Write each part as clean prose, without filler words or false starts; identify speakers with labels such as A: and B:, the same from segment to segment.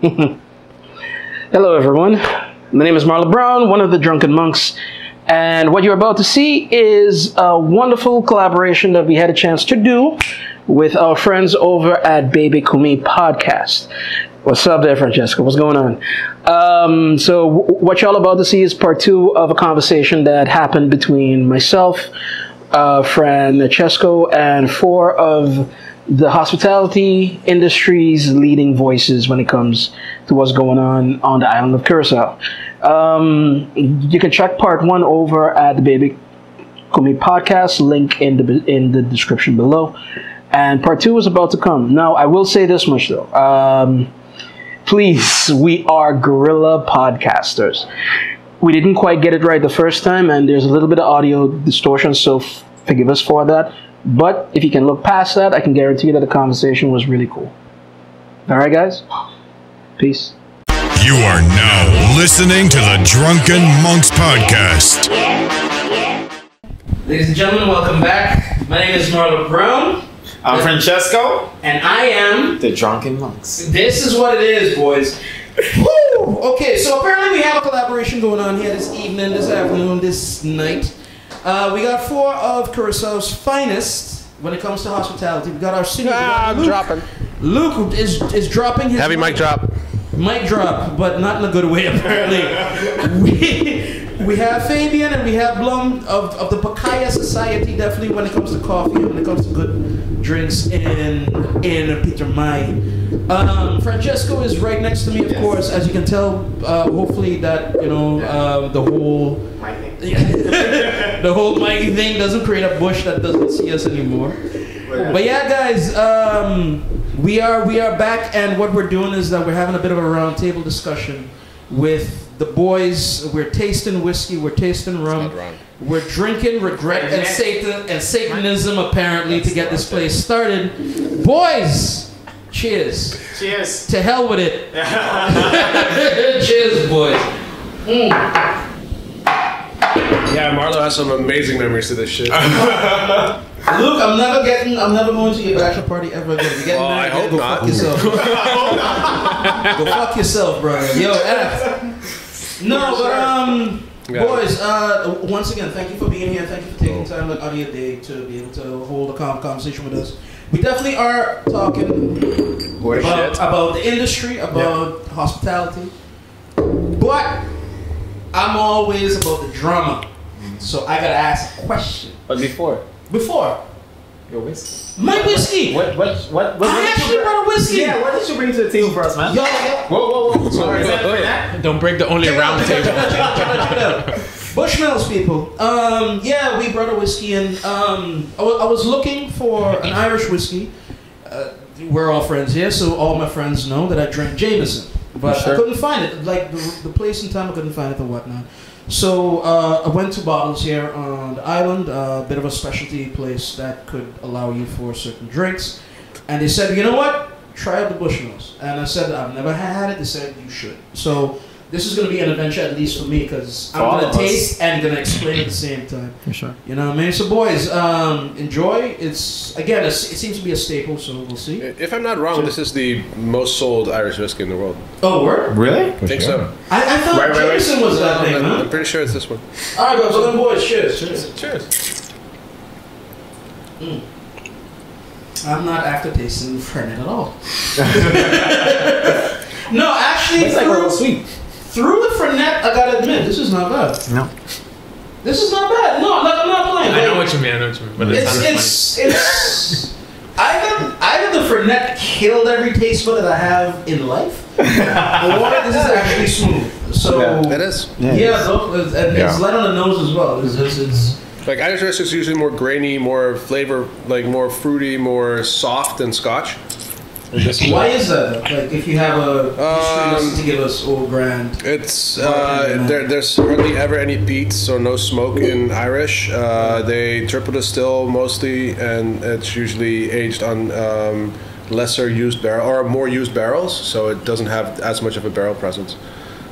A: Hello, everyone. My name is Marlon Brown, one of the Drunken Monks, and what you're about to see is a wonderful collaboration that we had a chance to do with our friends over at Baby Kumi Podcast. What's up there, Francesco? What's going on? So what y'all about to see is part 2 of a conversation that happened between myself, Francesco, and 4 of the hospitality industry's leading voices when it comes to what's going on the island of Curacao. You can check part 1 over at the Baby Kumi Podcast, link in the description below. And part 2 is about to come. Now, I will say this much though. Please, we are guerrilla podcasters. We didn't quite get it right the first time, and there's a little bit of audio distortion, so forgive us for that. But if you can look past that, I can guarantee you that the conversation was really cool. All right, guys? Peace.
B: You are now listening to the Drunken Monks Podcast.
A: Ladies and gentlemen, welcome back. My name is Marlon Brown.
C: I'm Francesco.
A: And I am
C: the Drunken Monks.
A: This is what it is, boys. Woo! Okay, so apparently we have a collaboration going on here this evening, this afternoon, this night. We got 4 of Curaçao's finest when it comes to hospitality. We got our senior.
D: I'm dropping.
A: Luke is dropping his
D: heavy mic drop.
A: Mic drop, but not in a good way, apparently. We have Fabian and we have Blum of the Pacaya Society, definitely when it comes to coffee, when it comes to good drinks in Peter May. Francesco is right next to me, of course, as you can tell. Hopefully that, the whole the whole mic thing doesn't create a bush that doesn't see us anymore. But yeah, guys, we are back, and what we're doing is that we're having a bit of a roundtable discussion with the boys. We're tasting whiskey, we're tasting rum, we're drinking regret and Satanism apparently to get this place started. Boys, cheers.
C: Cheers.
A: To hell with it. Cheers, boys.
D: Yeah, Marlo has some amazing memories to this shit.
A: Luke, I'm never going to your bachelor party ever again. You're getting married,
D: I hope
A: go
D: not.
A: fuck yourself. Go fuck yourself, bro. Yo, F. No, but boys, once again, thank you for being here. Thank you for taking time out of your day to be able to hold a conversation with us. We definitely are talking about the industry, about hospitality, but I'm always about the drama. So I gotta ask a question.
C: But before your whiskey.
A: My whiskey.
C: What
A: I actually brought a whiskey.
C: Yeah, what did you bring to the table for us, man?
A: Yo.
C: Whoa. Sorry, is that
D: Don't break the only round table.
A: Check it out. Bushmills, people. Yeah, we brought a whiskey, and I was looking for an Irish whiskey. We're all friends here, so all my friends know that I drink Jameson. But I couldn't find it. Like, the place and time, I couldn't find it and whatnot. So I went to Bottles here on the island, a bit of a specialty place that could allow you for certain drinks. And they said, you know what? Try out the Bushmills. And I said, I've never had it. They said, you should. So this is going to be an adventure, at least for me, because I'm going to taste and going to explain at the same time.
D: For sure.
A: You know what I mean? So boys, enjoy. It seems to be a staple, so we'll see.
D: If I'm not wrong, this is the most sold Irish whiskey in the world.
A: Oh, word?
C: Really?
D: I think so.
A: I thought Jameson was that thing, huh?
D: I'm pretty sure it's this one.
A: All right, guys, so then boys, cheers.
D: Cheers.
A: I'm not after tasting Fernet at all. No, actually,
C: It's like a little sweet.
A: through the Fernet, I gotta admit, this is not bad.
C: No.
A: This is not bad. No, I'm not playing.
E: I know what you mean. But
A: It's either the Fernet killed every taste bud that I have in life, or this is actually smooth. So
D: It is.
A: it's light on the nose as well. It's
D: Like Irish whiskey is usually more grainy, more flavor, like more fruity, more soft than Scotch.
A: why is that? Like, if you have a history to give us Old Grand,
D: It's there's hardly ever any peat, so no smoke in Irish. They triple distill mostly, and it's usually aged on lesser used barrel or more used barrels, so it doesn't have as much of a barrel presence.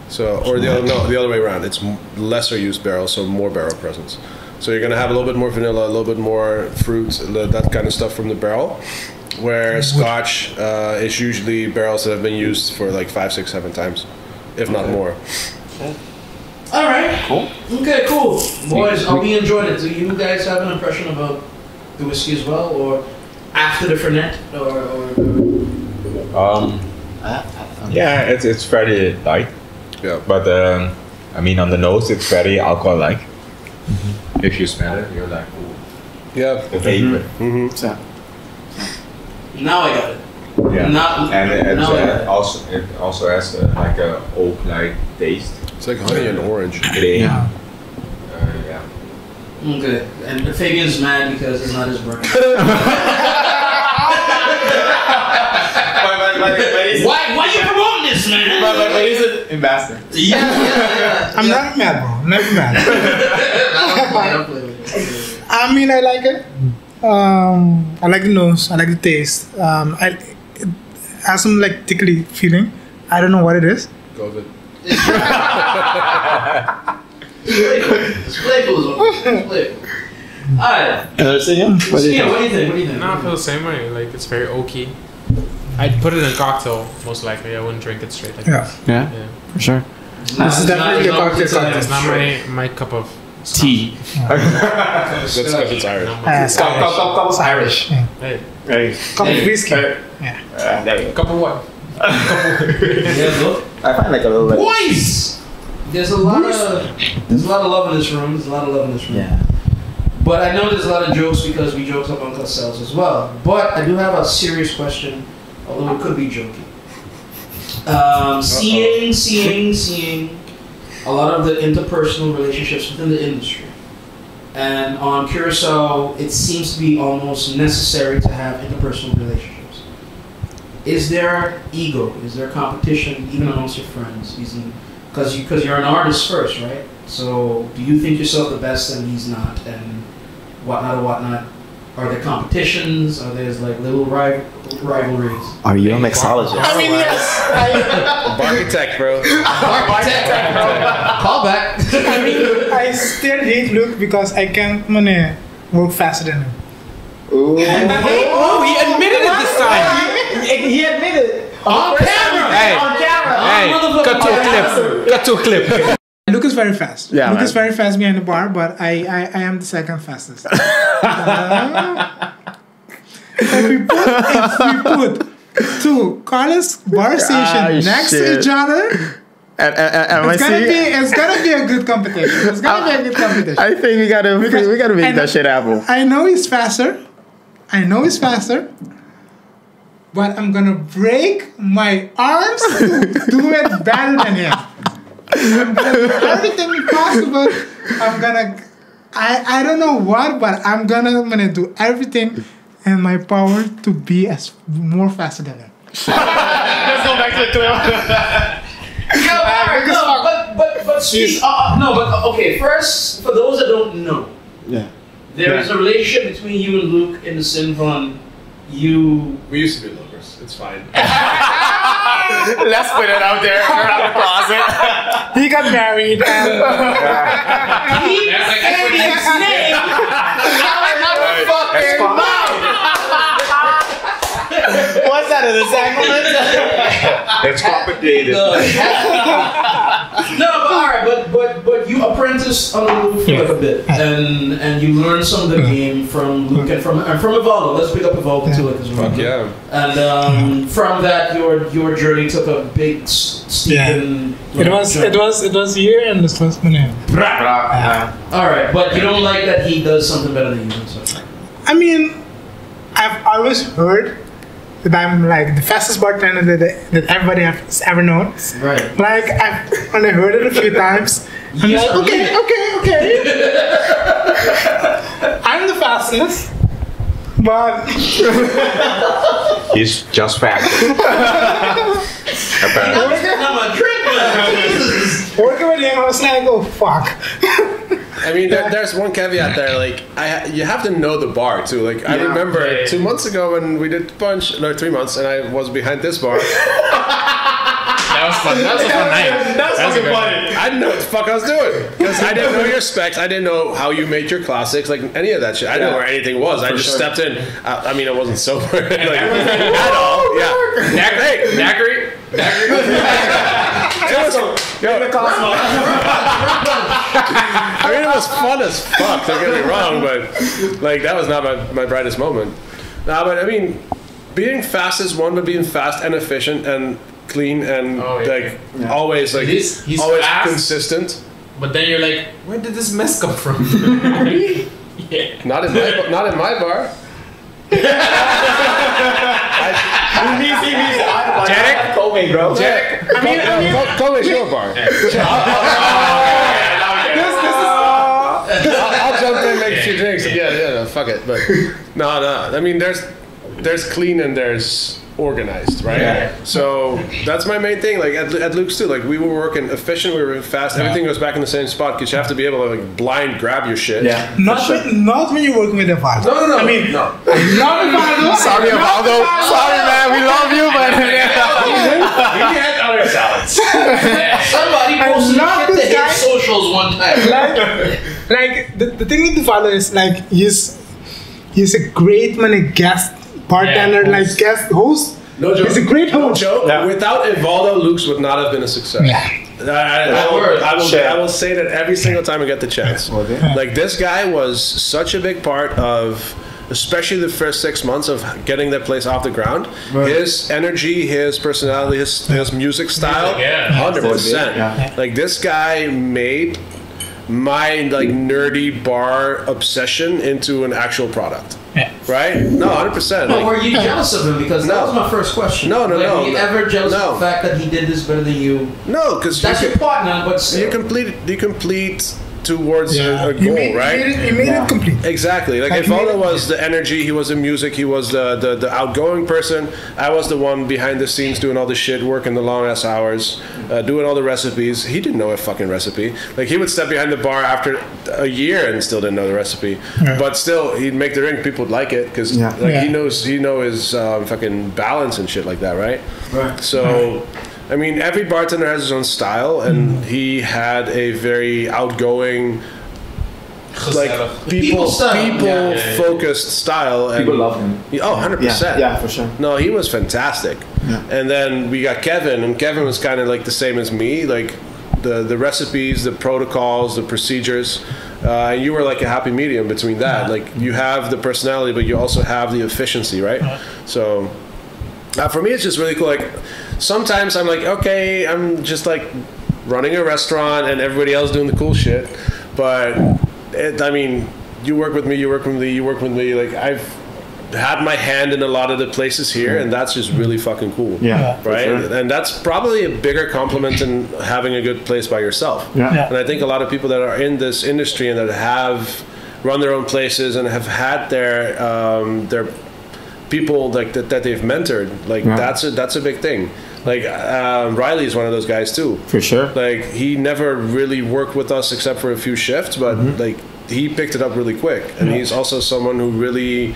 D: So, or the other way around. It's lesser used barrels, so more barrel presence. So you're gonna have a little bit more vanilla, a little bit more fruit, that kind of stuff from the barrel. Where Scotch is usually barrels that have been used for like 5, 6, 7 times, if not more.
A: All right.
C: Cool.
A: Okay, cool. Boys, I'll be enjoying it. Do you guys have an impression about the whiskey as well, or after the Fernet, or?
E: Yeah, it's very light.
D: Yeah.
E: But I mean, on the nose, it's very alcohol-like. If you smell it, you're like, ooh,
D: Yeah.
E: the vapor.
A: Now I got it.
E: Yeah. And it
A: now
E: also has like a oak-like taste.
D: It's like honey and orange.
E: Yeah.
A: Okay, and Fabian's mad because it's not his birthday. Why you promoting this, man?
C: But he's an ambassador.
A: Yeah.
F: I'm not mad, bro. Never mad.
A: Don't play with it.
F: I mean, I like it. I like the nose. I like the taste. It has some like tickly feeling. I don't know what it is.
D: COVID.
A: It's playful. Alright.
C: Sia,
A: What do you think?
G: No, I feel the same way. Like it's very oaky. I'd put it in a cocktail most likely. I wouldn't drink it straight like
F: Yeah.
G: this.
C: Yeah,
G: Yeah.
C: for sure.
F: This is definitely a cocktail.
G: It's not my cup of
C: Tea.
D: That's because it's Irish.
F: It's Irish. Yeah.
G: Hey,
C: Hey.
F: Cup of whiskey.
C: There you go.
G: cup of what?
A: Yeah, look.
C: I find like a little bit.
A: Boys! There's a lot of love in this room.
C: Yeah.
A: But I know there's a lot of jokes because we joke among ourselves as well. But I do have a serious question, although it could be joking. Seeing a lot of the interpersonal relationships within the industry. And on Curacao, it seems to be almost necessary to have interpersonal relationships. Is there ego? Is there competition even amongst your friends? Because you're an artist first, right? So do you think yourself the best and he's not, and whatnot? Are there competitions? Are there like little rivalries?
C: Are you a mixologist?
F: I mean, yes.
D: Architect, bro.
A: Call back.
F: I still hate Luke because I can't work faster than him.
C: Ooh.
G: Oh, he admitted it this time.
C: He admitted.
A: On camera.
G: Hey.
C: On camera.
G: Hey, cut to a clip.
F: Luke is very fast.
C: Yeah,
F: Luke
C: man.
F: is very fast behind the bar, but I am the second fastest. If we put two Carlos bar stations next to each other, it's gonna be a good competition. It's gonna be a good competition.
C: I think we gotta make that shit happen.
F: I know he's faster. But I'm gonna break my arms to do it better than him. I'm gonna do everything possible. I don't know what, but I'm gonna do everything in my power to be more faster than him.
C: Let's go back to the clip.
A: Okay. First, for those that don't know, there is a relationship between you and Luke in the Sinvon.
D: We used to be lovers. It's fine.
C: Let's put it out there. We're out of the closet.
F: He got married and
A: He said his name.
C: Fucking mouth. What's that in the sacrament?
E: It's complicated.
A: No, but alright, but you apprenticed on Luke for like a bit, and you learned some of the game from Luke and from Evaldo. Let's pick up Evaldo too as well.
D: Fuck yeah.
A: And from that, your journey took a big steep.
F: it was here and this was
A: Alright, but you don't like that he does something better than you. So.
F: I mean, I've always heard that I'm like the fastest bartender that everybody has ever known.
A: Right.
F: Like I've only heard it a few times. I'm
A: You
F: like,
A: just believe
F: okay. I'm the fastest, but
E: He's just fast. Apparently.
A: I'm a drink, man. Jesus.
F: working with him, I was like, oh fuck.
D: I mean, there's one caveat there. Like, you have to know the bar too. Like, I remember 2 months ago when we did Punch, no, 3 months, and I was behind this bar.
G: That was fun. That was a fun night.
C: That's
G: That was a
C: fucking
G: good
C: funny.
G: night.
D: I didn't know what the fuck I was doing because I didn't know your specs. I didn't know how you made your classics, like any of that shit. I didn't know where anything was. I just stepped in. I mean, I wasn't sober like, at all. Yeah.
G: Daiquiri.
D: I mean, it was fun as fuck. Don't get me wrong, but like that was not my brightest moment. Nah, but I mean, being fast is one, but being fast and efficient and clean and always like
G: He's
D: always
G: fast.
D: consistent.
G: But then you're like, where did this mess come from? Yeah.
D: Not in my bar.
C: Jack, Kobe, bro.
G: Jack.
D: Kobe's your bar. I'll jump in and make a few drinks. Yeah, no, fuck it. But no. I mean, there's clean and there's organized, right?
C: Yeah.
D: So that's my main thing. Like at Luke's too. Like we were working efficient, we were fast. Everything goes back in the same spot because you have to be able to like blind grab your shit.
C: Yeah.
F: Not when you're working with a father.
D: No.
F: I mean,
C: No.
F: not with father.
C: Sorry, Evaldo. Sorry, man. We love you, but we had other salads.
A: Somebody
F: I
A: posted
F: love
A: shit
F: this
A: to
F: guy.
A: his socials one time.
F: Like the thing with the father is like he's a great guest bartender, like guest host.
D: No joke.
F: He's a great
D: No
F: host.
D: joke.
C: Yeah.
D: Without Evaldo, Luke's would not have been a success. I will say that every single time I get the chance. Like this guy was such a big part of, especially the first 6 months of getting that place off the ground. His energy, his personality, his music style,
G: Yeah.
D: 100%.
C: Yeah.
D: Like this guy made my like nerdy bar obsession into an actual product.
F: Yeah.
D: Right? No, 100%.
A: But
D: Like,
A: were you jealous of him? Because that
D: No.
A: was my first question.
D: No.
A: Were you ever jealous
D: No.
A: of the fact that he did this better than you?
D: no, because
A: That's your partner, but still.
D: you complete towards a
F: He
D: goal,
F: made,
D: right?
F: He made it complete.
D: Exactly. Like
F: Like,
D: Evaldo
F: he-
D: was the energy, he was the music, he was the outgoing person. I was the one behind the scenes doing all the shit, working the long ass hours, doing all the recipes. He didn't know a fucking recipe. Like he would step behind the bar after a year and still didn't know the recipe.
F: Yeah.
D: But still, he'd make the drink. People would like it because
C: Yeah.
D: like
F: Yeah.
D: he knows his fucking balance and shit like that, right?
A: Right.
D: So. I mean, every bartender has his own style, and he had a very outgoing, like people
A: style.
D: focused style. And
C: People love him.
D: Oh, 100%.
C: Yeah, for sure.
D: No, he was fantastic.
C: Yeah.
D: And then we got Kevin, and Kevin was kind of like the same as me, like the recipes, the protocols, the procedures. And you were like a happy medium between that. Like you have the personality, but you also have the efficiency, right? So for me, it's just really cool. Like sometimes I'm like, okay, I'm just like running a restaurant, and everybody else doing the cool shit, but. I mean, you work with me. Like I've had my hand in a lot of the places here, and that's just really fucking cool.
C: Yeah. for
D: Right.
C: sure.
D: And that's probably a bigger compliment than having a good place by yourself.
C: Yeah.
D: And I think a lot of people that are in this industry and that have run their own places and have had their people like that they've mentored, like
C: Yeah.
D: that's a big thing. Like Riley is one of those guys too.
C: For sure.
D: Like he never really worked with us except for a few shifts, but like he picked it up really quick, and he's also someone who really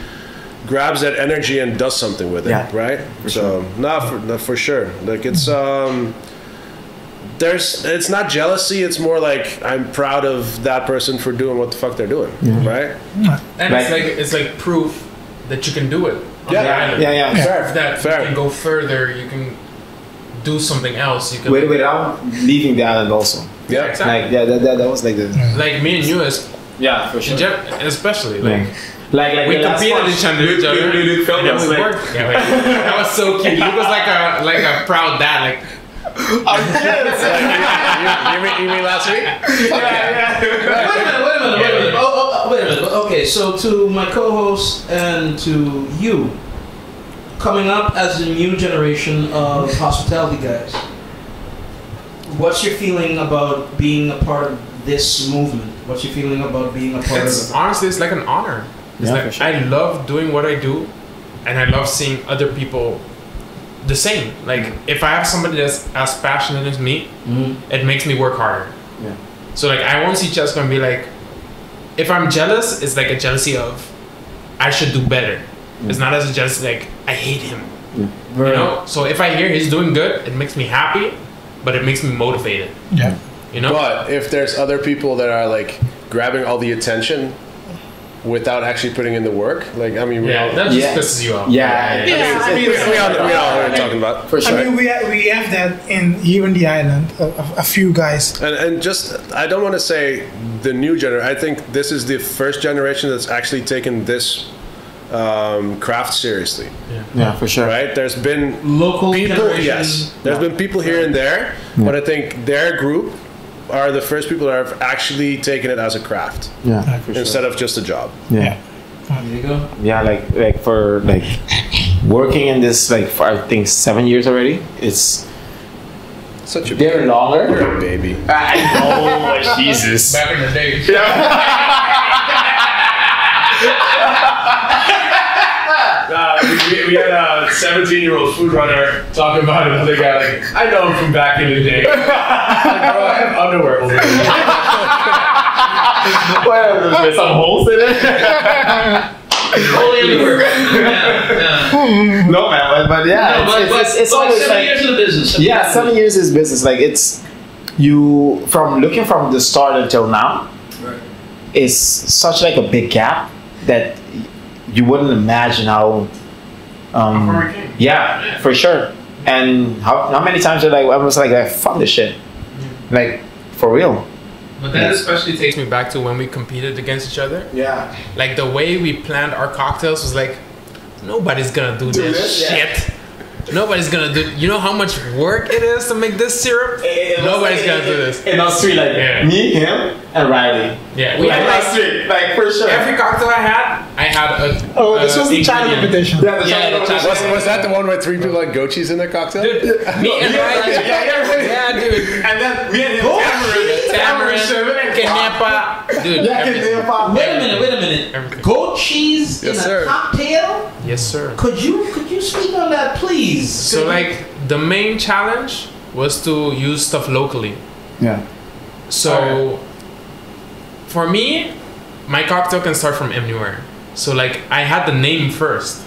D: grabs that energy and does something with it,
C: Yeah,
D: right? So for sure. Like it's it's not jealousy, it's more like I'm proud of that person for doing what the fuck they're doing, right?
G: And it's like proof that you can do it on the island.
C: Yeah.
G: Proof that
D: Fair.
G: you can go further, you can do something else. You can
C: Without leaving the island also.
D: Yeah.
G: exactly.
C: Like that was like the
G: Like me and you,
C: for
G: especially like.
C: Like
G: We
C: the last
G: competed
C: one.
G: each other.
C: Luke filmed
G: and
C: us,
G: then we
C: like-
G: worked. Yeah, that was so cute. Luke was like a proud dad. Like
D: You mean last week?
A: Wait a minute. Wait a minute. Okay, so to my co-host and to you, coming up as the new generation of hospitality guys, what's your feeling about being a part of this movement? What's your feeling about being a part
G: it's
A: of
G: honestly, it's like an honor. It's
C: Yeah,
G: like
C: for sure.
G: I love doing what I do, and I love seeing other people the same. Like if I have somebody that's as passionate as me, it makes me work harder.
C: Yeah.
G: So like I won't see Jessica and be like, if I'm jealous, it's like a jealousy of I should do better. It's not as a jealousy like I hate him. You know. So if I hear he's doing good, it makes me happy, but it makes me motivated.
F: Yeah.
G: You know.
D: But if there's other people that are like grabbing all the attention without actually putting in the work, like I mean,
G: Yeah, that just pisses you off.
F: Yeah, I mean,
D: we all know what we're talking about.
C: For sure.
F: I mean, we have that here in the island. A few guys.
D: And just, I don't want to say the new generation. I think this is the first generation that's actually taken this craft seriously.
C: Yeah, for sure.
D: Right? There's been
A: Local
D: people,
A: generation.
D: yes. There's been people here and there, but I think their group are the first people that have actually taken it as a craft
C: Yeah, for sure.
D: instead of just a job.
C: Yeah.
A: There you go.
C: Yeah, like for like working in this like for I think 7 years already. It's
D: Such a
C: they're longer.
D: You're a baby.
C: I know, Jesus.
G: Back in the day.
D: We had a 17-year-old food runner talking about another guy like, I know him from back in the day. Like, bro, I have underwear over there.
C: Well, there's some holes in it.
A: Only everywhere. Yeah.
C: No man, but yeah,
A: No,
C: it's
A: but
C: always
A: 7
C: like
A: years of the business.
C: yeah, 7 years is business. Like it's you from looking from the start until now.
A: Right.
C: Is such like a big gap that you wouldn't imagine how.
G: far we came.
C: Yeah, for sure. And how many times are like I was like fuck this shit, like for real.
G: But that especially takes me back to when we competed against each other.
C: Yeah.
G: Like the way we planned our cocktails was like, nobody's gonna do this
C: this?
G: shit. Nobody's gonna do. You know how much work it is to make this syrup? Nobody's gonna do this.
C: And us three, like
G: Yeah.
C: me, him, and Riley.
G: Yeah,
C: We
G: we
C: had
G: had
C: us three, like for sure.
G: every cocktail I had a.
F: Oh, this was the China
G: ingredient.
F: competition.
C: Yeah, the
G: Yeah,
C: China
G: the
C: competition.
D: Was that the one where 3 people had goat cheese in their cocktail?
G: Dude, me and Riley. Yeah, dude.
C: And then me and him.
G: Tamarind, Kenepa. Dude,
C: Yeah,
G: everything.
A: Wait a minute.
G: Everything.
A: Goat cheese
D: Yes,
A: in
D: sir.
A: a cocktail?
G: Yes, sir.
A: Could you speak on that, please?
G: So like the main challenge was to use stuff locally.
C: Yeah.
G: So for me, my cocktail can start from anywhere. So like I had the name first,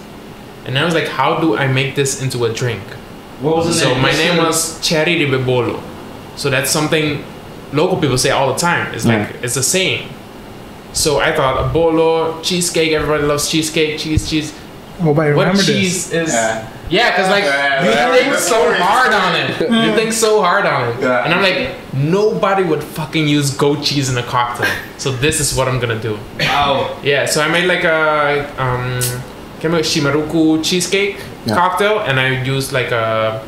G: and I was like, how do I make this into a drink?
A: What was the
G: So
A: name?
G: my name was Cherry de Bebolo. So that's something local people say all the time. It's like it's a saying. So I thought a bolo, cheesecake. Everybody loves cheesecake, cheese.
F: Oh, but I
G: What
F: remember
G: cheese
F: this.
G: is?
C: Yeah.
G: Yeah, because like you think so hard on it. You think so hard on it.
C: Yeah.
G: And I'm like, nobody would fucking use goat cheese in a cocktail. So this is what I'm gonna do.
A: Wow.
G: Yeah, so I made like a shimaruku cheesecake cocktail, and I used like a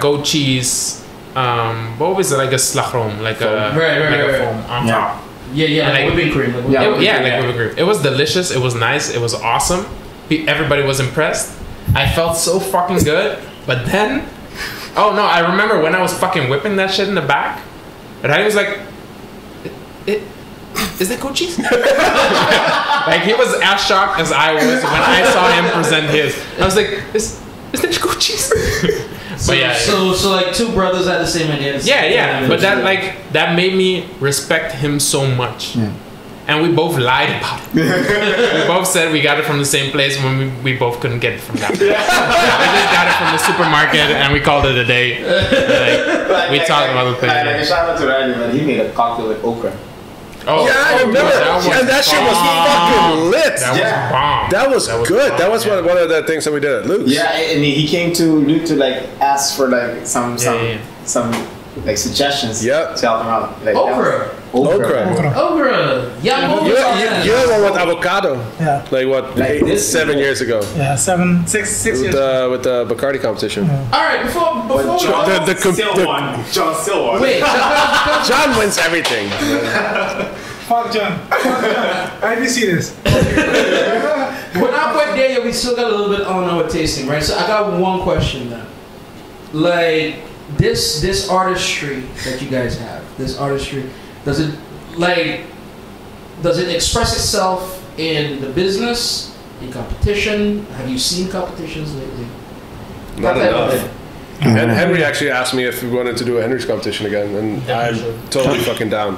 G: goat cheese. What was it? Like a slachrom, like a foam on top.
A: Yeah, like whipping cream. Like
G: Whipping cream. It was delicious. It was nice. It was awesome. Everybody was impressed. I felt so fucking good. But then, oh no, I remember when I was fucking whipping that shit in the back, and I was like, is that goat cheese? Like he was as shocked as I was when I saw him present his. I was like, is that goat cheese?
A: So,
G: But yeah,
A: so like two brothers had the same idea.
G: yeah. But that made me respect him so much.
C: Yeah.
G: And we both lied about it. We both said we got it from the same place when we both couldn't get it from that place. We just got it from the supermarket and we called it a day. Like, we talked about the thing.
C: Like a shout out to Riley, man. He made a cocktail with okra.
G: Oh,
D: Yeah, I remember. And that shit was fucking lit.
G: That was bomb.
D: That was good. That was
G: bomb,
D: one of the things that we did at Luke's.
C: Yeah, and he came to Luke to like ask for like some like suggestions.
D: Yep.
C: To help him out. Like,
A: Okra.
D: Okra.
A: Okra. Yeah,
D: You had one with avocado.
F: Yeah.
D: Like what?
C: Like this
D: 7 years ago.
F: Yeah, 6 years.
D: With the Bacardi competition.
A: All right, before we
C: John still won.
A: wait,
D: John wins everything.
F: Fuck John. I didn't see this.
A: we're not quite there yet. We still got a little bit on our tasting, right? So I got one question then. Like this artistry that you guys have, does it express itself in the business, in competition? Have you seen competitions lately?
D: Not enough. And Henry actually asked me if we wanted to do a Henry's competition again, and I'm totally fucking down.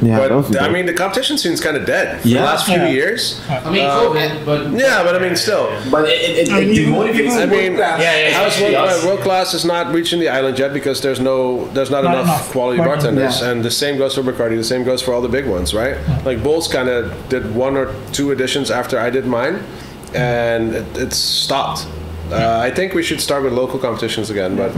C: Yeah,
D: but
C: those are
D: I
C: dope.
D: mean, the competition scene's kind of dead for
C: Yeah.
D: the last few
F: Yeah.
D: years.
A: I mean, COVID, but
D: Yeah, but I mean, still.
C: But it
F: I mean, even-
C: demotivates.
F: even
D: I mean, how's
C: Yes.
D: world class is not reaching the island yet because there's not enough
F: enough
D: quality bartenders,
C: Yeah.
D: and the same goes for Bacardi. The same goes for all the big ones, right? Like Bulls kind of did 1 or 2 editions after I did mine, and it's stopped. I think we should start with local competitions again, but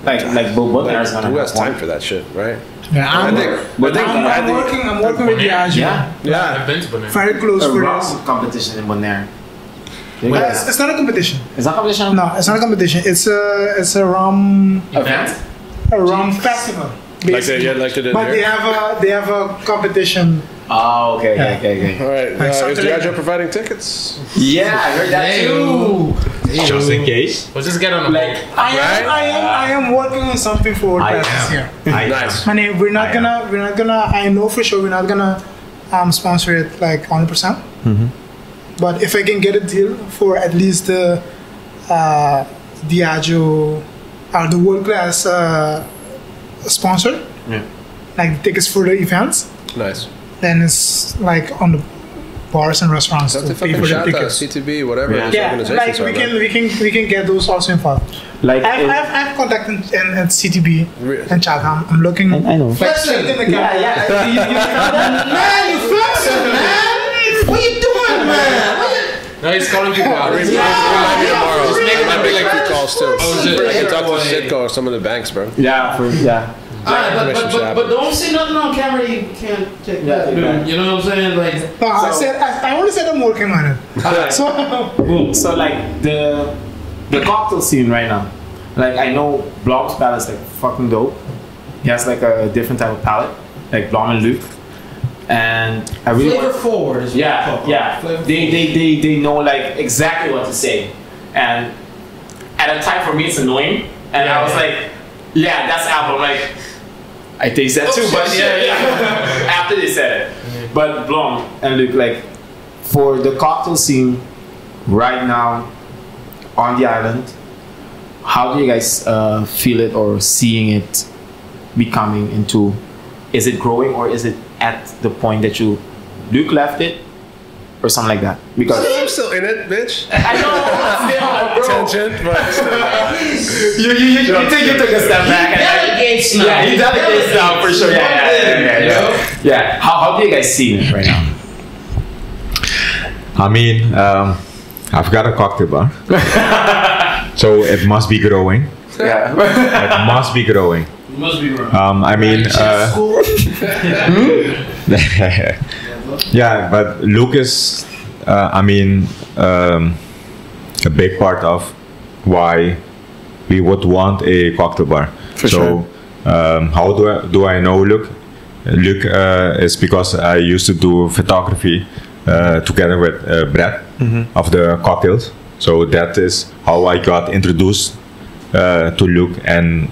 C: like Bull Butler's gonna
D: who has
C: have
D: time
C: one.
D: for that shit, right?
F: Yeah,
D: I think
F: I'm working with Diageo.
G: Yeah.
D: yeah.
G: I've been to Bonaire.
F: Very close
C: A
F: for
C: rum
F: this.
C: competition in Bonaire.
F: It's not a competition.
C: Is that competition?
F: No, it's not a competition. It's a rum
G: Event?
F: festival.
D: Like they did
F: But they
D: there.
F: have a competition.
C: Oh, okay.
D: All right,
F: Like
D: is
F: something
D: Diageo
F: like-
D: providing tickets?
C: Yeah, I heard that too.
E: Just in case.
G: We'll just get on a
C: Like,
G: boat.
F: I am working on something for World
C: I
F: Class this year.
D: Nice.
F: I mean, we're not gonna. I know for sure we're not gonna sponsor it like 100%. But if I can get a deal for at least the Diageo, the World Class sponsor, like the tickets for the events,
D: Nice.
F: then it's like on the bars and restaurants
D: That's
F: to
D: the
F: pay
D: fucking
F: for the
D: shout out,
F: tickets.
D: CTB, whatever
C: Yeah.
D: those
F: Yeah, like
D: organizations
F: we
D: are.
F: can we can get those also involved.
C: Like,
F: I've contacted in CTB
D: Re-
F: and Chatham. I'm looking.
C: I know.
A: flexing.
F: in the camera.
A: Man, you flexing, man. What you doing, man?
G: No, he's calling people out.
D: Remind me tomorrow.
G: Just make
D: I'll
G: them
D: make
G: like
D: a few calls too.
G: Oh, shit.
D: I can talk to Sitco or some of the banks, bro.
C: Yeah,
A: Alright, but don't say nothing on camera you can't take
C: Yeah,
A: that.
C: yeah.
A: You know what I'm saying? Like,
F: No, I only said I'm working on it. So
C: So like the cocktail scene right now, like I know Blom's palette is like fucking dope. He has like a different type of palette, like Blom and Luke, and I really
A: flavor forward is what
C: yeah,
A: it's called.
C: yeah.
A: Flavor
C: They know like exactly what to say, and at a time for me it's annoying, and I was like, yeah, that's album. Like I taste that too, but yeah. After they said it, but Blom and Luke, like for the cocktail scene right now on the island, how do you guys feel it or seeing it becoming into? Is it growing or is it at the point that Luke left it or something like that? Because
D: I'm still in it, bitch.
C: I know still, bro.
D: Tangent, but
C: You took a step back.
A: Delegates now.
C: Yeah, he delegates now for sure. Yeah. How do you guys see it right now?
E: I mean, I've got a cocktail bar, so it must be growing.
C: Yeah.
E: It must be growing.
A: Must be wrong.
E: I mean, yeah, but Luke is, I mean, a big part of why we would want a cocktail bar. So, how do I know Luke? Luke is because I used to do photography together with Brad of the cocktails. So that is how I got introduced to Luke and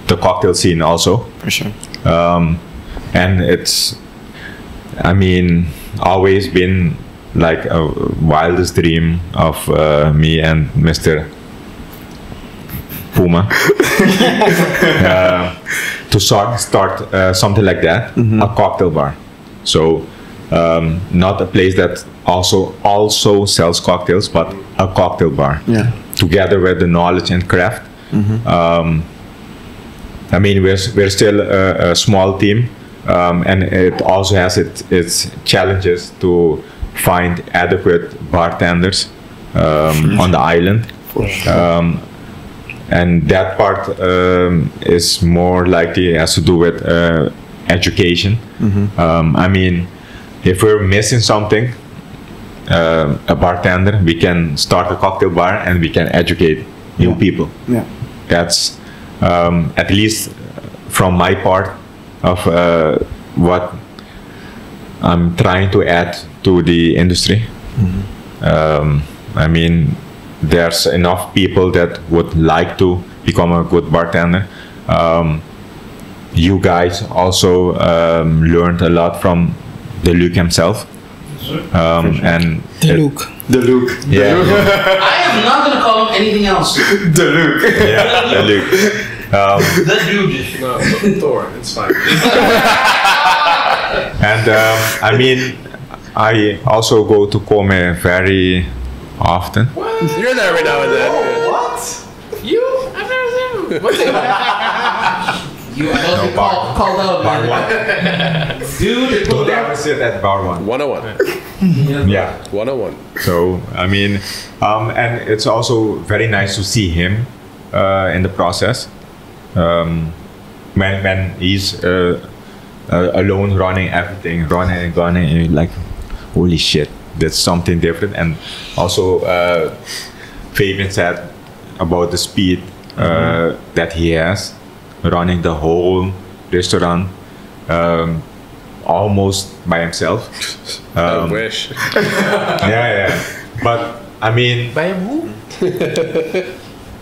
E: the cocktail scene also.
C: For sure.
E: And it's, I mean, always been like a wildest dream of me and Mr. Puma to start something like that, a cocktail bar. So not a place that also sells cocktails, but a cocktail bar.
C: Yeah.
E: Together with the knowledge and craft. I mean, we're still a small team, and it also has its challenges to find adequate bartenders on the island. And that part is more likely has to do with education. I mean, if we're missing something, a bartender, we can start a cocktail bar and we can educate new people.
C: Yeah.
E: That's at least from my part of what I'm trying to add to the industry. I mean, there's enough people that would like to become a good bartender. You guys also learned a lot from the Luke himself. And
F: Luke.
C: The Luke.
E: yeah,
A: I am not gonna call him anything else.
C: The Luke.
E: yeah, the Luke.
A: The dude.
D: No, Thor. It's fine.
E: And I mean, I also go to Come very often.
D: You're there every now and then.
C: What?
G: You? I've never seen him. What's it?
A: You are called out, man. Dude, they
E: Don't
A: pulled
E: ever
A: out.
E: sit at bar one.
D: 101.
E: Yeah.
D: 101.
E: So I mean, and it's also very nice to see him in the process. When he's alone running everything, running and gunning, and you're like, holy shit, that's something different. And also, Fabian said about the speed that he has running the whole restaurant almost by himself.
D: I wish.
E: Yeah. But I mean,
G: By who?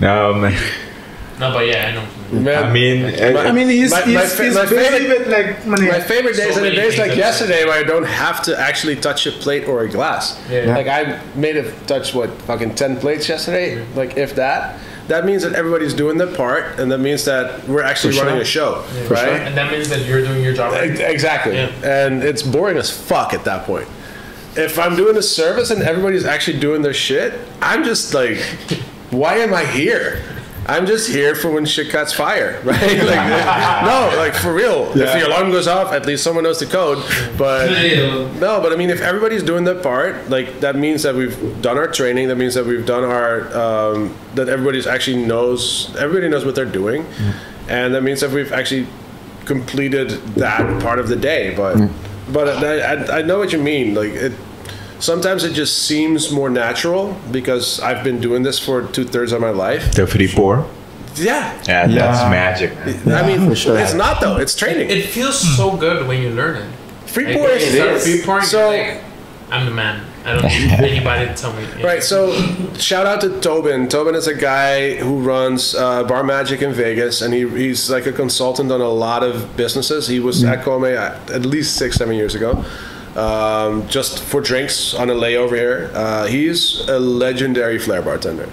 G: No, but yeah, I know.
D: Man,
E: I mean,
F: I mean, he's
D: My
F: busy with like money.
D: my favorite days
G: So
D: are the
G: many
D: days like
G: things
D: yesterday where I don't have to actually touch a plate or a glass.
G: Yeah.
D: Like I made it touch what fucking 10 plates yesterday, like if that. That means that everybody's doing their part, and that means that we're actually running a show, right?
G: And that means that you're doing your job right.
D: Exactly.
G: Yeah.
D: And it's boring as fuck at that point. If I'm doing a service and everybody's actually doing their shit, I'm just like, why am I here? I'm just here for when shit cuts fire, right? Like, no, like for real. If the alarm goes off, at least someone knows the code. But no, but I mean, if everybody's doing their part, like that means that we've done our training. That means that we've done our that everybody knows what they're doing, and that means that we've actually completed that part of the day. But I know what you mean. Like it. Sometimes it just seems more natural because I've been doing this for 2/3 of my life.
E: the free pour.
D: Yeah.
E: Yeah, that's magic. Man.
D: I mean, it's not though. It's training.
G: It feels so good when you learn it.
D: Free
G: Like,
D: pour
G: when you
D: is
G: start free pouring,
D: so
G: you're like, I'm the man. I don't need anybody to tell me.
D: right. So shout out to Tobin. Tobin is a guy who runs Bar Magic in Vegas, and he's like a consultant on a lot of businesses. He was at Come at least 6-7 years ago. Just for drinks on a layover here. He's a legendary flair bartender.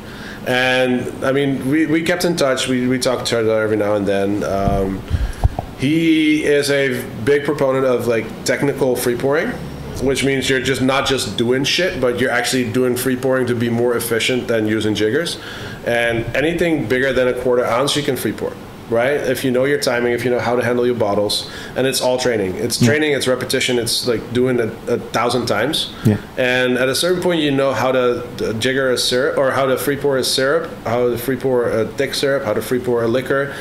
D: And I mean, we kept in touch. We talk to each other every now and then. He is a big proponent of like technical free pouring, which means you're just not just doing shit, but you're actually doing free pouring to be more efficient than using jiggers. And anything bigger than a 1/4 ounce, you can free pour. Right? If you know your timing, if you know how to handle your bottles, and it's all training. It's training, it's repetition, it's like doing it 1,000 times.
H: Yeah.
D: And at a certain point, you know how to jigger a syrup, or how to free pour a syrup, how to free pour a thick syrup, how to free pour a liquor,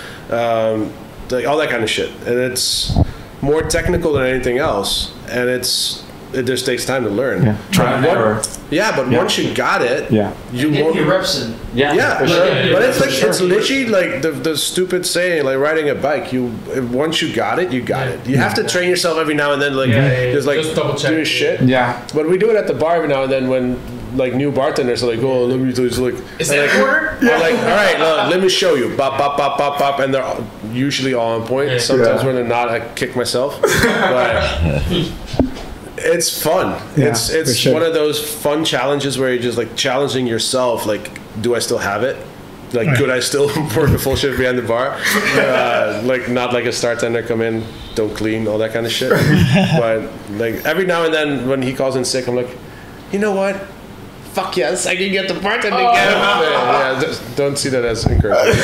D: like all that kind of shit. And it's more technical than anything else. And it just takes time to learn.
H: Yeah. Try and error.
D: Yeah, but once you got it,
H: Yeah.
D: you
A: Get
D: won't.
A: your reps in.
D: Yeah,
H: for sure.
D: but it's like it's literally like the stupid saying, like riding a bike. Once you got it, you got it. You have to train yourself every now and then, like just like
G: Just double check.
D: do shit.
H: Yeah.
D: But we do it at the bar every now and then when like new bartenders are like, oh, let me just like.
G: Is that a quarter?
D: I'm like, all right, look, let me show you. Bop, bop, bop, bop, bop, and they're usually all on point.
G: Yeah.
D: Sometimes when they're not, I kick myself. But it's fun.
H: Yeah,
D: it's
H: for sure.
D: one of those fun challenges where you're just like challenging yourself. Like, do I still have it? Like, could I still work a full shift behind the bar? Like, not like a star tender come in, don't clean, all that kind of shit. But like every now and then when he calls in sick, I'm like, you know what? Fuck yes, I can get the bartender again. Yeah, just don't see that as encouraging.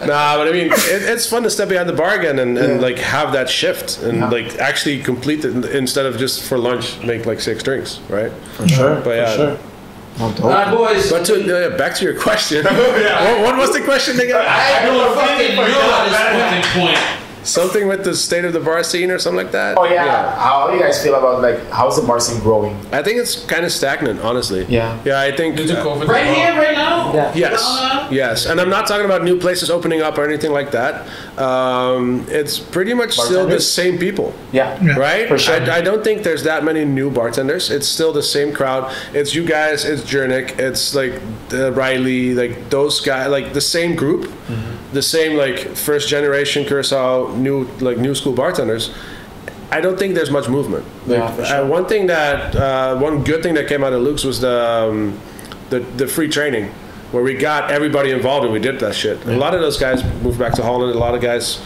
D: Nah, but I mean, it's fun to step behind the bar again and like have that shift and like actually complete it instead of just for lunch make like 6 drinks, right?
H: For sure.
D: But yeah.
H: For sure.
A: All right, boys.
D: But to, back to your question. What was the question again?
A: I don't fucking know at this fucking point.
D: Something with the state of the bar scene or something like that?
C: Oh yeah. How do you guys feel about like how's the bar scene growing?
D: I think it's kind of stagnant, honestly.
C: Yeah.
D: Yeah, I think.
G: Due to COVID.
A: Right here, right now?
C: Yeah.
D: Yes, yes, and I'm not talking about new places opening up or anything like that. It's pretty much still the
C: Bartenders?
D: same people,
C: Yeah.
D: right?
C: For sure.
D: I don't think there's that many new bartenders. It's still the same crowd. It's you guys. It's Jernick. It's like Riley. Like those guys. Like the same group, the same like first generation Curacao new school bartenders. I don't think there's much movement.
C: Yeah, for sure.
D: One good thing that came out of Luke's was the the free training, where we got everybody involved and we did that shit. A lot of those guys moved back to Holland. A lot of guys,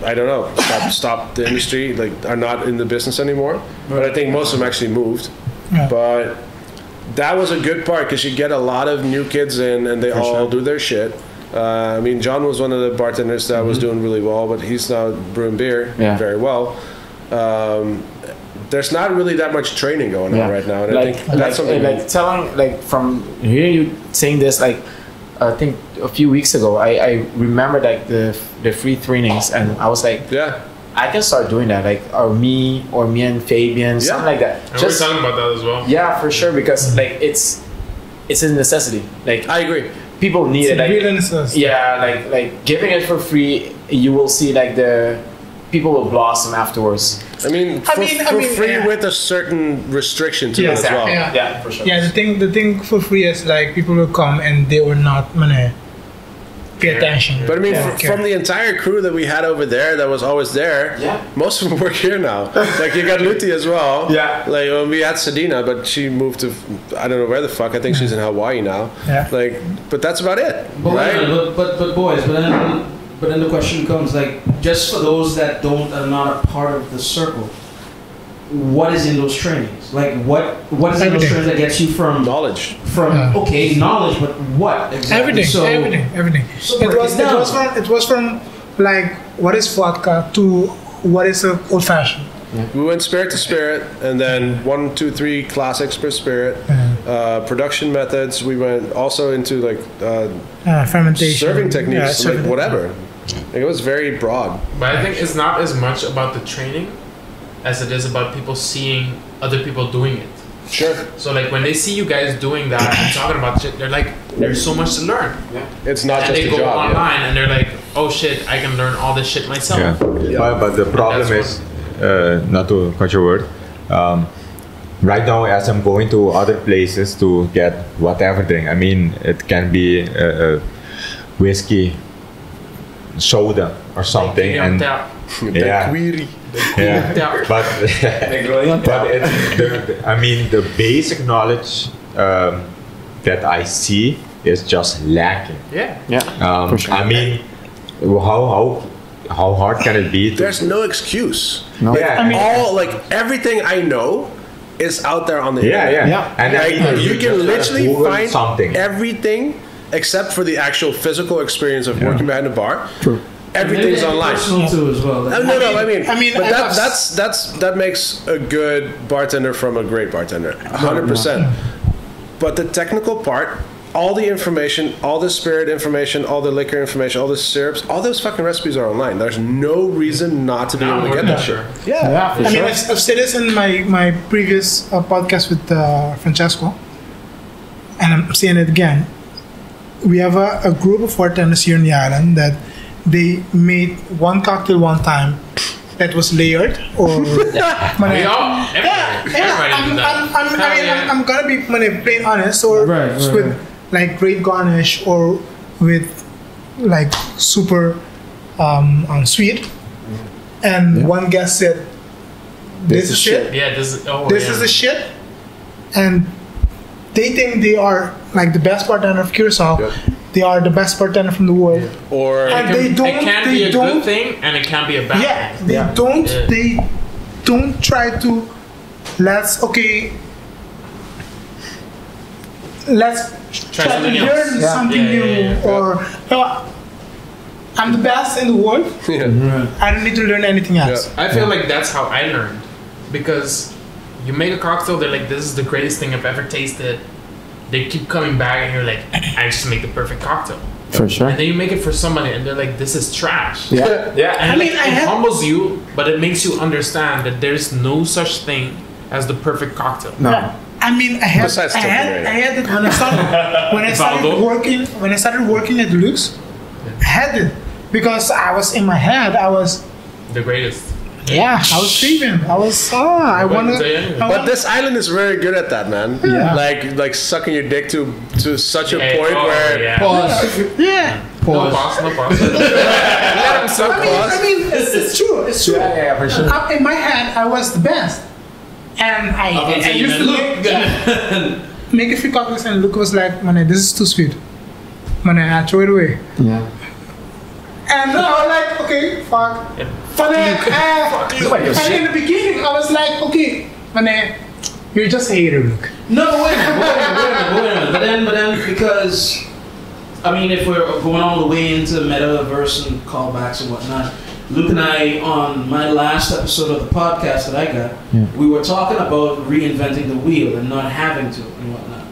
D: I don't know, stopped the industry, like are not in the business anymore. But I think most of them actually moved.
F: Yeah.
D: But that was a good part because you get a lot of new kids in and they all do their shit. I mean, John was one of the bartenders that was doing really well, but he's now brewing beer very well. There's not really that much training going on right now, and I think that's something.
C: Like telling, like from hearing you saying this, like I think a few weeks ago, I remember like the free trainings, and I was like, I can start doing that, like or me and Fabian, something like that.
G: And we're talking about that as well.
C: Yeah, for sure, because like it's a necessity. Like
D: I agree.
C: People need it. Like,
F: really necessary.
C: yeah, like giving it for free, you will see like the people will blossom afterwards.
D: I mean, for free with a certain restriction to it as well.
C: Yeah, for sure.
F: Yeah, the thing for free is like people will come and they will not pay attention.
D: But I mean, from the entire crew that we had over there that was always there, most of them work here now. Like you got Luti as well.
C: Yeah.
D: Like we had Sadina, but she moved to I don't know where the fuck. I think she's in Hawaii now.
F: Yeah.
D: Like, but that's about it, right?
A: But boys, but then the question comes, like, just for those that are not a part of the circle, what is in those trainings? Like, what is in those trainings that gets you from
D: knowledge?
A: Knowledge, but what exactly?
F: Everything.
A: So
F: it was from like what is vodka to what is an old fashioned.
D: We went spirit to spirit, and then 1, 2, 3 classics per spirit. Production methods. We went also into like
F: fermentation,
D: serving techniques, like whatever. Like, it was very broad.
G: But I think it's not as much about the training as it is about people seeing other people doing it.
D: Sure.
G: So like when they see you guys doing that and talking about shit, they're like, there's so much to learn.
D: Yeah. It's not
G: and
D: just
G: they
D: a
G: go
D: job.
G: online and they're like, oh shit, I can learn all this shit myself.
E: But the problem is, not to cut your word, right now as I'm going to other places to get whatever drink, I mean, it can be whiskey, soda or something, and but I mean the basic knowledge that I see is just lacking.
C: Sure.
E: I mean, how hard can it be?
D: There's no excuse.
C: No.
D: Like, I mean, everything I know is out there on the internet.
E: And
D: like,
E: I mean,
D: you can literally find
E: something.
D: Everything except for the actual physical experience of working behind a bar.
E: True.
D: Everything's online.
A: Too as well.
D: I mean, but that makes a good bartender from a great bartender, 100%. But the technical part, all the information, all the spirit information, all the liquor information, all the syrups, all those fucking recipes are online. There's no reason not to be able to get that shit.
F: Yeah, I mean, I've said this in my previous podcast with Francesco, and I'm saying it again. We have a group of bartenders here in the island that they made one cocktail one time that was layered or I'm gonna be plain honest, or with like great garnish or with like super sweet, and one guest said this is shit.
G: Yeah, this
F: is the shit, and they think they are like the best bartender of Curacao. They are the best bartender from the world.
D: Or
F: and
G: it can be a good thing and it can be a bad thing.
F: They don't try to let's try to learn something new or I'm the best in the world. I don't need to learn anything else.
G: I feel like that's how I learned, because you make a cocktail, they're like, this is the greatest thing I've ever tasted. They keep coming back and you're like, I just make the perfect cocktail.
C: For sure.
G: And then you make it for somebody and they're like, this is trash.
C: Yeah.
G: And it humbles you, but it makes you understand that there's no such thing as the perfect cocktail.
C: No.
F: Yeah. I mean, I had it when I started working at Lux. I had it because I was in my head. I was
G: the greatest.
F: Yeah, I was dreaming. I was. I want to.
D: But this island is very good at that, man.
F: Yeah.
D: Like sucking your dick to such a point where.
A: Pause.
F: Yeah.
G: Pause. No pause. Let him suck.
F: I mean, it's true. It's true.
C: Yeah, for sure.
F: In my head, I was the best, and I used to look good. make a few cocktails and Luke was like, "Man, this is too sweet. Man, I throw it away."
H: Yeah.
F: And I was like, "Okay, fuck." But then, and in the beginning, I was like, "Okay, man, you're just a hater, Luke."
A: No, wait a minute. But then, because, I mean, if we're going all the way into metaverse and callbacks and whatnot, Luke and I, on my last episode of the podcast that I got, we were talking about reinventing the wheel and not having to and whatnot.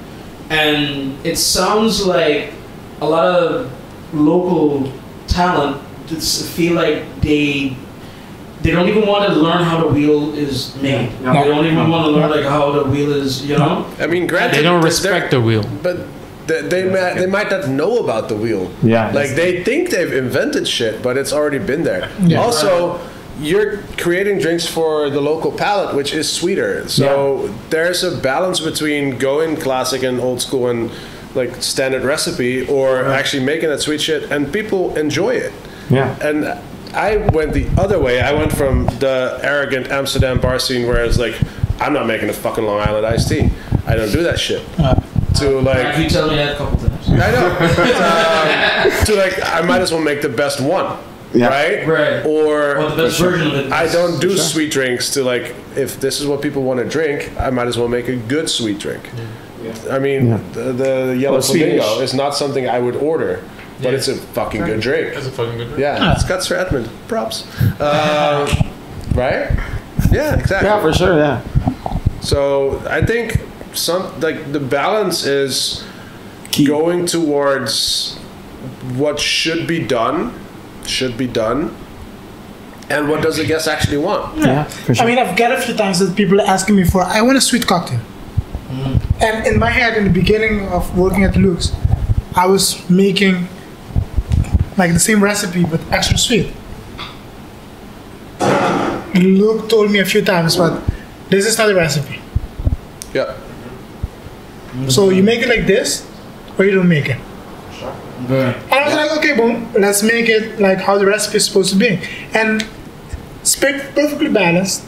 A: And it sounds like a lot of local talent just feel like they don't even want to learn how the wheel is made.
H: No.
A: They don't even want to learn like how the wheel is, you know?
D: I mean, granted,
G: They don't respect the wheel.
D: but they might not know about the wheel.
H: Yeah.
D: Like they think they've invented shit, but it's already been there.
F: Yeah.
D: Also, you're creating drinks for the local palate, which is sweeter. So there's a balance between going classic and old school and like standard recipe, or actually making that sweet shit, and people enjoy it.
H: Yeah.
D: And I went the other way. I went from the arrogant Amsterdam bar scene where it's like, I'm not making a fucking Long Island iced tea. I don't do that shit. To like,
A: You tell me that a couple times.
D: I know. To like, I might as well make the best one.
H: Yeah.
D: Right?
A: Right.
D: Or
A: Or the best version of it.
D: I don't do sweet drinks to like, if this is what people want to drink, I might as well make a good sweet drink. I mean, the Yellow
H: Or Swedish.
D: Flamingo is not something I would order, but it's a fucking good drink.
G: That's a fucking good drink.
D: Yeah, it's got Sir Edmund. Props. Right? Yeah, exactly.
H: Yeah, for sure. Yeah.
D: So I think the balance is going towards what should be done, and what does the guest actually want.
H: Yeah, for sure.
F: I mean, I've got a few times that people are asking me for, I want a sweet cocktail. And in my head, in the beginning of working at Luke's, I was making like the same recipe but extra sweet. Luke told me a few times, but this is not the recipe.
D: Yeah.
F: So you make it like this, or you don't make it. And I was like, okay, boom, let's make it like how the recipe is supposed to be. And it's perfectly balanced.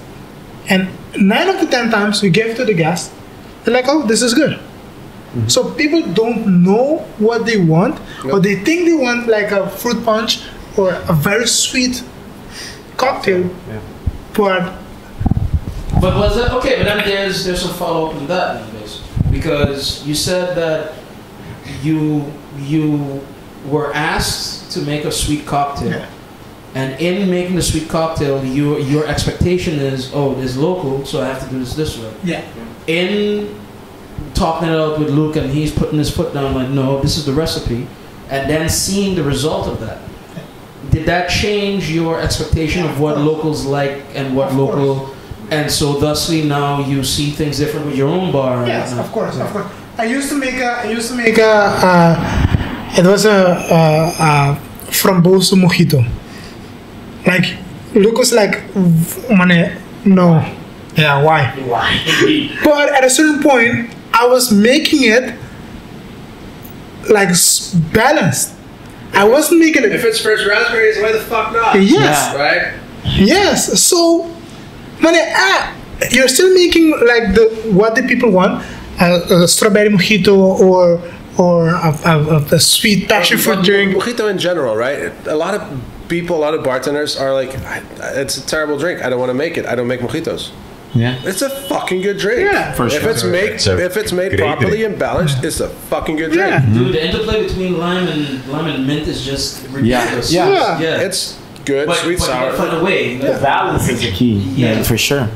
F: And 9 of the 10 times we give it to the guest, they're like, oh, this is good. So people don't know what they want, or they think they want like a fruit punch or a very sweet cocktail. But
A: was it okay? But then there's a follow up on that, then, basically, because you said that you were asked to make a sweet cocktail, and in making the sweet cocktail, your expectation is, oh, it's local, so I have to do this way.
F: yeah.
A: In talking it out with Luke, and he's putting his foot down, like, no, this is the recipe, and then seeing the result of that. Did that change your expectation of what locals like and what local, and so thusly now you see things different with your own bar?
F: Yes, of course. I used to make a it was a framboso mojito. Like, Luke was like, no. Yeah, why? But at a certain point, I was making it like balanced. I wasn't making it.
D: If it's fresh raspberries, why the fuck not?
F: Yes.
D: Right?
F: Yes. So, you're still making like what the people want, a strawberry mojito or a sweet passion fruit drink.
D: Mojito in general, right? A lot of people, a lot of bartenders are like, it's a terrible drink. I don't want to make it. I don't make mojitos.
H: Yeah.
D: It's a fucking good drink.
F: Yeah,
H: for sure.
D: If it's made properly
E: drink.
D: and balanced, it's a fucking good drink.
F: Yeah.
A: Dude, the interplay between lime and mint is just ridiculous.
H: Yeah.
D: It's good,
A: But,
D: sweet,
A: but
D: sour.
A: you find a way.
H: The balance is the key.
A: Yeah.
H: Yeah, for sure.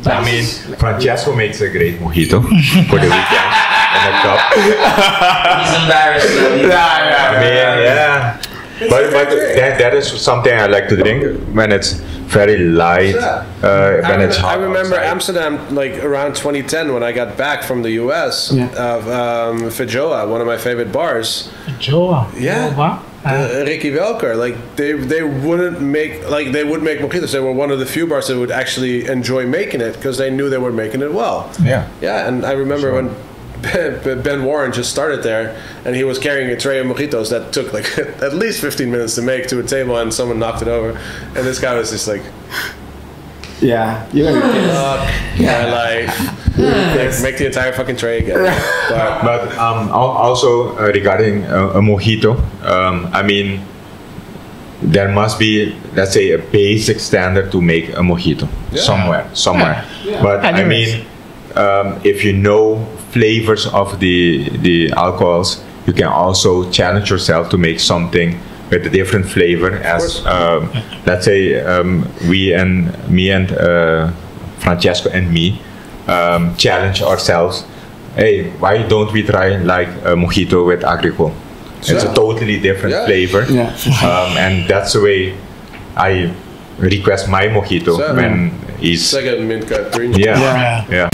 E: I mean, Francesco makes a great mojito for the weekend in a cup.
A: He's embarrassed.
E: I mean, yeah. But that is something I like to drink when it's very light, when it's hot.
D: I remember
E: outside.
D: Amsterdam, like around 2010, when I got back from the US, Fijoa, one of my favorite bars.
F: Joa.
D: Yeah. Ricky Welker, like they wouldn't make, like they would make mojitos. They were one of the few bars that would actually enjoy making it because they knew they were making it well.
E: Yeah.
D: Yeah, and I remember when Ben Warren just started there, and he was carrying a tray of mojitos that took like at least 15 minutes to make to a table, and someone knocked it over, and this guy was just like,
H: Yeah. You gotta
D: "Fuck my life." Like, make the entire fucking tray again.
E: But also regarding a mojito, I mean, there must be, let's say, a basic standard to make a mojito somewhere. But I mean, if you know flavors of the alcohols, you can also challenge yourself to make something with a different flavor. As let's say, me and Francesco and me challenge ourselves. Hey, why don't we try like a mojito with agricole? It's a totally different flavor, and that's the way I request my mojito when he's
D: like a mint cut green.
E: Yeah.